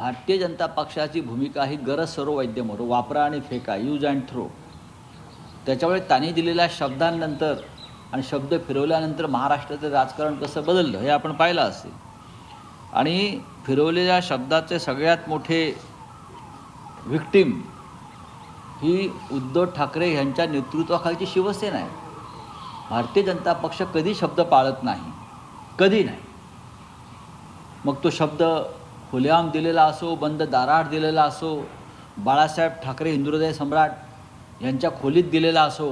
भारतीय जनता पक्षाची भूमिका ही गरज सर्व वैद्यमोर, वापरा आणि फेका, यूज अँड थ्रो. त्याच्यामुळे त्यांनी दिलेल्या शब्दांनंतर आणि शब्द फिरवल्यानंतर महाराष्ट्राचं राजकारण कसं बदललं हे आपण पाहिलं असेल. आणि फिरवलेल्या शब्दाचे सगळ्यात मोठे व्हिक्टीम ही उद्धव ठाकरे यांच्या नेतृत्वाखालची शिवसेना आहे. भारतीय जनता पक्ष कधी शब्द पाळत नाही, कधी नाही. मग तो शब्द खुलेआम दिलेला असो, बंद दाराआड दिलेला असो, बाळासाहेब ठाकरे हिंदुहृदय सम्राट यांच्या खोलीत दिलेला असो,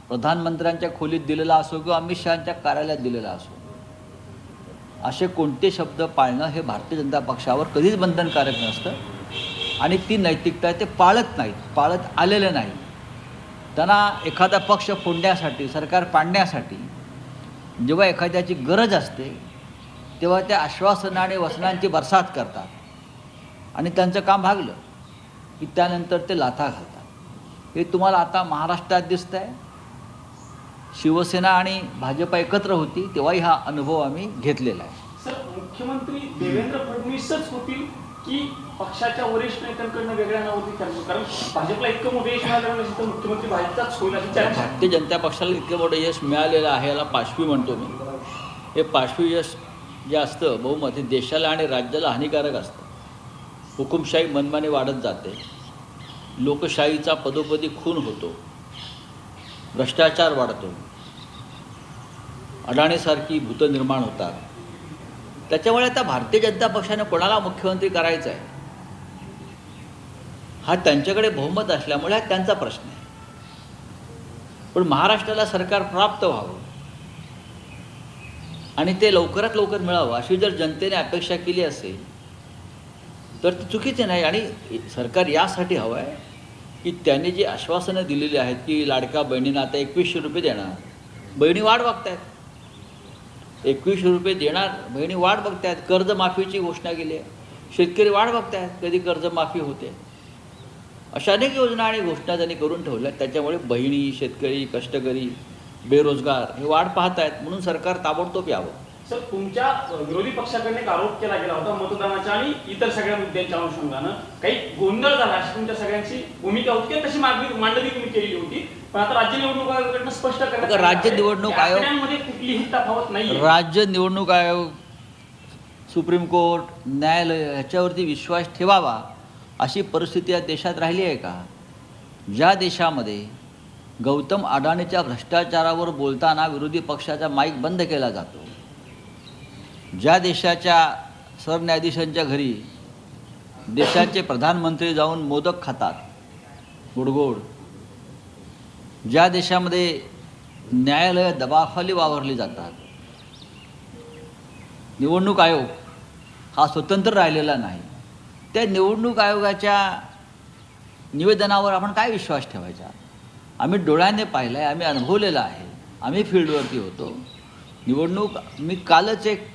प्रधानमंत्र्यांच्या खोलीत दिलेला असो किंवा अमित शहांच्या कार्यालयात दिलेला असो, असे कोणते शब्द पाळणं हे भारतीय जनता पक्षावर कधीच बंधनकारक नसतं. आणि ती नैतिकता ते पाळत नाहीत, पाळत आलेले नाही. त्यांना एखादा पक्ष फोडण्यासाठी, सरकार पाडण्यासाठी जेव्हा एखाद्याची गरज असते तेव्हा त्या आश्वासनं आणि वचनांची बरसात करतात आणि त्यांचं काम भागलं की त्यानंतर ते लाथा घालतात. हे तुम्हाला आता महाराष्ट्रात दिसतं आहे. शिवसेना आणि भाजप एकत्र होती तेव्हाही हा अनुभव आम्ही घेतलेला आहे. सर, मुख्यमंत्री देवेंद्र फडणवीसच होतील की पक्षाच्या वरिष्ठ नेत्यांकडनं वेगळ्या नावाची चर्चा? कारण भाजपला इतकं मोठं यश मिळालं नसेल तर मुख्यमंत्री भाजपचाच होईल अशी चर्चा. भारतीय जनता पक्षाला इतकं मोठं यश मिळालेलं आहे, याला पाशवी म्हणतो मी. हे पाशवी यश जे असतं बहुमत हे देशाला आणि राज्याला हानिकारक असतं. हुकुमशाही मनमानी वाढत जाते, लोकशाहीचा पदोपदी खून होतो, भ्रष्टाचार वाढतो, अडाणीसारखी भूतं निर्माण होतात. त्याच्यामुळे आता भारतीय जनता पक्षाने कोणाला मुख्यमंत्री करायचं आहे हा त्यांच्याकडे बहुमत असल्यामुळे हा त्यांचा प्रश्न आहे. पण महाराष्ट्राला सरकार प्राप्त व्हावं आणि ते लवकरात लवकर मिळावं अशी जर जनतेने अपेक्षा केली असेल तर ते चुकीचे नाही. आणि सरकार यासाठी हवं आहे की त्यांनी जी आश्वासनं दिलेली आहेत की लाडक्या बहिणींना आता 2100 रुपये देणार, बहिणी वाट बघतायत. 2100 रुपये देणार, बहिणी वाट बघतायत. कर्जमाफीची घोषणा केली आहे, शेतकरी वाट बघतायत कधी कर्जमाफी होते. अशा अनेक योजना आणि घोषणा त्यांनी करून ठेवल्या. त्याच्यामुळे बहिणी, शेतकरी, कष्टकरी, बेरोजगार हे वाट पाहत आहेत. म्हणून सरकार ताबडतोब यावं. सर, तुमच्या विरोधी पक्षाकडे एक आरोप केला गेला होता मतदानाच्या आणि इतर सगळ्या मुद्द्यांच्या अनुषंगानं काही गोंधळ झाला अशी तुमच्या सगळ्यांची भूमिका होती, तशी मांडणी तुम्ही केलेली होती. पण आता राज्य निवडणूक आयोगाकडनं स्पष्ट करण्यात राज्य निवडणूक आयोग कुठलीही तफावत नाही. राज्य निवडणूक आयोग, सुप्रीम कोर्ट, न्यायालय ह्याच्यावरती विश्वास ठेवावा अशी परिस्थिती या देशात राहिली आहे का? ज्या देशामध्ये गौतम अडाणीच्या भ्रष्टाचारावर बोलताना विरोधी पक्षाचा माईक बंद केला जातो, ज्या देशाच्या सरन्यायाधीशांच्या घरी देशाचे प्रधानमंत्री जाऊन मोदक खातात गोडगोड, ज्या देशामध्ये न्यायालय दबावाखाली वावरली जातात, निवडणूक आयोग हा स्वतंत्र राहिलेला नाही. त्या निवडणूक आयोगाच्या निवेदनावर आपण काय विश्वास ठेवायचा? आम्ही डोळ्याने पाहिलं आहे, आम्ही अनुभवलेलं आहे, आम्ही फील्डवरती होतो. निवडणूक मी कालच एक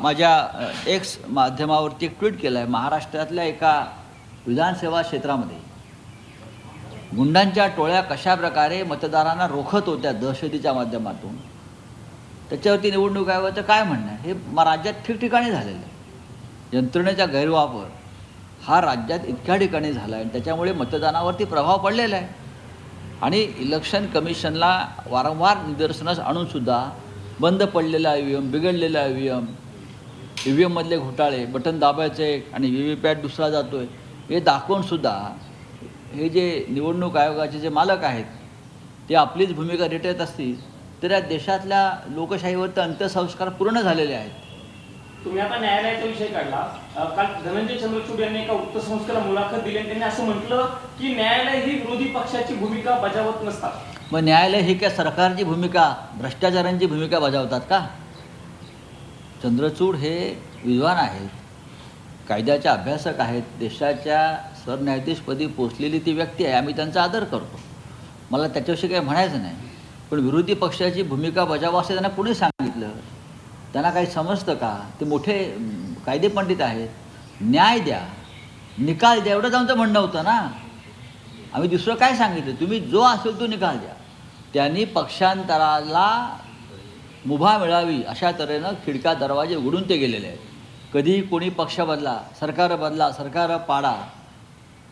माझ्या एक्स माध्यमावरती एक ट्विट केलं आहे. महाराष्ट्रातल्या एका विधानसेवा क्षेत्रामध्ये गुंडांच्या टोळ्या कशा प्रकारे मतदारांना रोखत होत्या दहशतीच्या माध्यमातून, त्याच्यावरती निवडणूक आयोगाचं काय म्हणणं आहे? हे राज्यात ठिकठिकाणी झालेलं आहे. यंत्रणेचा गैरवापर हा राज्यात इतक्या ठिकाणी झाला आहे आणि त्याच्यामुळे मतदानावरती प्रभाव पडलेला आहे. आणि इलेक्शन कमिशनला वारंवार निदर्शनास आणूनसुद्धा बंद पडलेला EVM, बिघडलेला EVMमधले घोटाळे, बटन दाबायचे आणि VVPAT दुसरा जातो आहे हे दाखवूनसुद्धा हे जे निवडणूक आयोगाचे जे मालक आहेत ते आपलीच भूमिका रेटत असतील तर या देशातल्या लोकशाहीवरती अंत्यसंस्कार पूर्ण झालेले आहेत. तुम्ही आता न्यायालयाचा विषय काढला. काल धनंजय चंद्रचूड यांनी एका वृत्तसंस्थेला मुलाखत दिली आणि त्यांनी असं म्हटलं की न्यायालय ही विरोधी पक्षाची भूमिका बजावत नसतात. मग न्यायालय ही काय सरकारची भूमिका, भ्रष्टाचारांची भूमिका बजावतात का? चंद्रचूड हे विद्वान आहेत, कायद्याचे अभ्यासक आहेत, देशाच्या सरन्यायाधीशपदी पोचलेली ती व्यक्ती आहे. आम्ही त्यांचा आदर करतो, मला त्याच्याविषयी काही म्हणायचं नाही. पण विरोधी पक्षाची भूमिका बजावा असं त्यांना कोणी सांगितलं? त्यांना काही समजतं का? ते मोठे कायदेपंडित आहेत. न्याय द्या, निकाल द्या एवढंच आमचं म्हणणं होतं ना. आम्ही दुसरं काय सांगितलं? तुम्ही जो असेल तो निकाल द्या. त्यांनी पक्षांतराला मुभा मिळावी अशा तऱ्हेनं खिडका दरवाजे उघडून ते गेलेले आहेत. कधी कोणी पक्ष बदला, सरकार पाडा,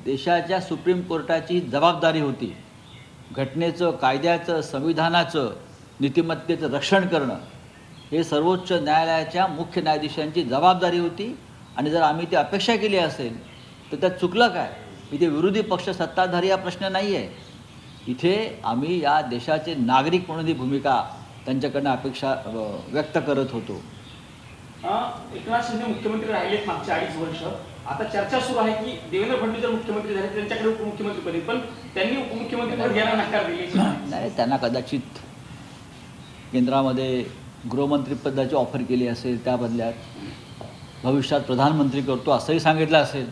देशाच्या सुप्रीम कोर्टाची जबाबदारी होती घटनेचं, कायद्याचं, संविधानाचं, नीतिमत्तेचं रक्षण करणं. हे सर्वोच्च न्यायालयाच्या मुख्य न्यायाधीशांची जबाबदारी होती. आणि जर आम्ही ती अपेक्षा केली असेल तर त्यात चुकलं काय? इथे विरोधी पक्ष सत्ताधारी हा प्रश्न नाही आहे. इथे आम्ही या देशाचे नागरिक म्हणून ही भूमिका त्यांच्याकडनं अपेक्षा व्यक्त करत होतो. एकनाथ शिंदे मुख्यमंत्री राहिलेत मागच्या 2.5 वर्ष. आता चर्चा सुरू आहे की देवेंद्र फडणवीस जर मुख्यमंत्री झाले त्यांच्याकडे उपमुख्यमंत्रीपदी, पण त्यांनी उपमुख्यमंत्रीपद घ्यायला नकार दिली. नाही, त्यांना कदाचित केंद्रामध्ये गृहमंत्रीपदाची ऑफर केली असेल, त्या बदल्यात भविष्यात प्रधानमंत्री करतो असंही सांगितलं असेल.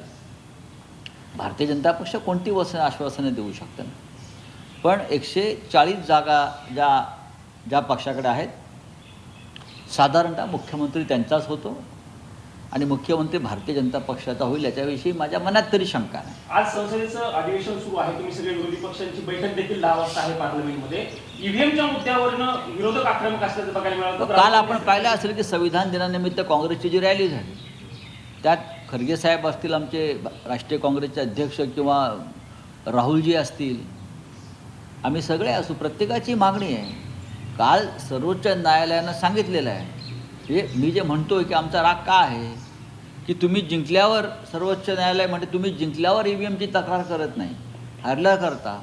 भारतीय जनता पक्ष कोणती आश्वासनं देऊ शकतं, पण 140 जागा ज्या पक्षाकडे आहेत, साधारणतः मुख्यमंत्री त्यांचाच होतो आणि मुख्यमंत्री भारतीय जनता पक्षाचा होईल याच्याविषयी माझ्या मनात तरी शंका नाही. आज संसदेचं अधिवेशन सुरू आहे. तुम्ही सगळे विरोधी पक्षांची बैठक देखील 10 वाजता आहे पार्लमेंटमध्ये. ईव्हीएमच्या मुद्द्यावरनं विरोधक आक्रमक असल्याचं बघायला मिळालं. काल आपण पाहिलं असेल की संविधान दिनानिमित्त काँग्रेसची जी रॅली झाली, त्यात खरगे साहेब असतील, आमचे राष्ट्रीय काँग्रेसचे अध्यक्ष, किंवा राहुलजी असतील, आम्ही सगळे असू, प्रत्येकाची मागणी आहे. काल सर्वोच्च न्यायालयानं सांगितलेलं आहे, हे मी जे म्हणतोय की आमचा राग का आहे की तुम्ही जिंकल्यावर, सर्वोच्च न्यायालय म्हणते तुम्ही जिंकल्यावर ईव्हीएमची तक्रार करत नाही, हरल्या करता.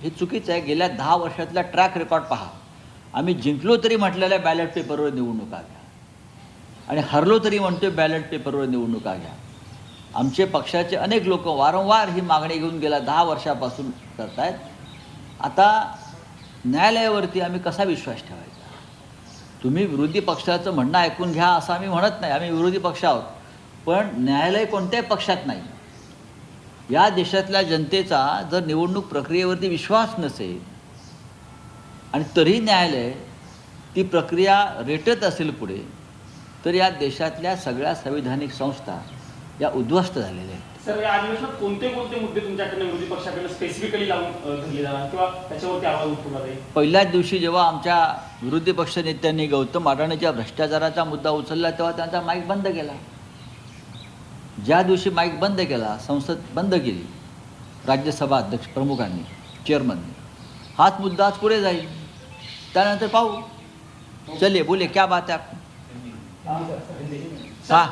हे चुकीचं आहे. गेल्या 10 वर्षातला ट्रॅक रेकॉर्ड पहा. आम्ही जिंकलो तरी म्हटलेल्या बॅलेट पेपरवर निवडणुका घ्या आणि हरलो तरी म्हणतोय बॅलेट पेपरवर निवडणुका घ्या. आमचे पक्षाचे अनेक लोक वारंवार ही मागणी घेऊन गेल्या 10 वर्षापासून करतायत. आता न्यायालयावरती आम्ही कसा विश्वास ठेवायचा? तुम्ही विरोधी पक्षाचं म्हणणं ऐकून घ्या असं आम्ही म्हणत नाही, आम्ही विरोधी पक्ष आहोत, पण न्यायालय कोणत्याही पक्षात नाही. या देशातल्या जनतेचा जर निवडणूक प्रक्रियेवरती विश्वास नसेल आणि तरी न्यायालय ती प्रक्रिया रेटत असेल पुढे, तर या देशातल्या सगळ्या संविधानिक संस्था या उद्ध्वस्त झालेल्या आहेत. सर, या अधिवेशनात कोणते मुद्दे तुमच्याकडनं विरोधी पक्षाकडनं स्पेसिफिकली लावून धरले जाणार किंवा त्याच्यावरती आवाज उठवला जाईल? पहिल्याच दिवशी जेव्हा आमच्या विरोधी पक्ष नेत्यांनी गौतम अडाणीच्या भ्रष्टाचाराचा मुद्दा उचलला, तेव्हा त्यांचा माईक बंद केला. ज्या दिवशी माईक बंद केला, संसद बंद केली, राज्यसभा अध्यक्ष प्रमुखांनी, चेअरमनने, हाच मुद्दा आज पुढे जाईल. त्यानंतर पाहू, चलिए बोले क्या बात है आपकी. हाँ.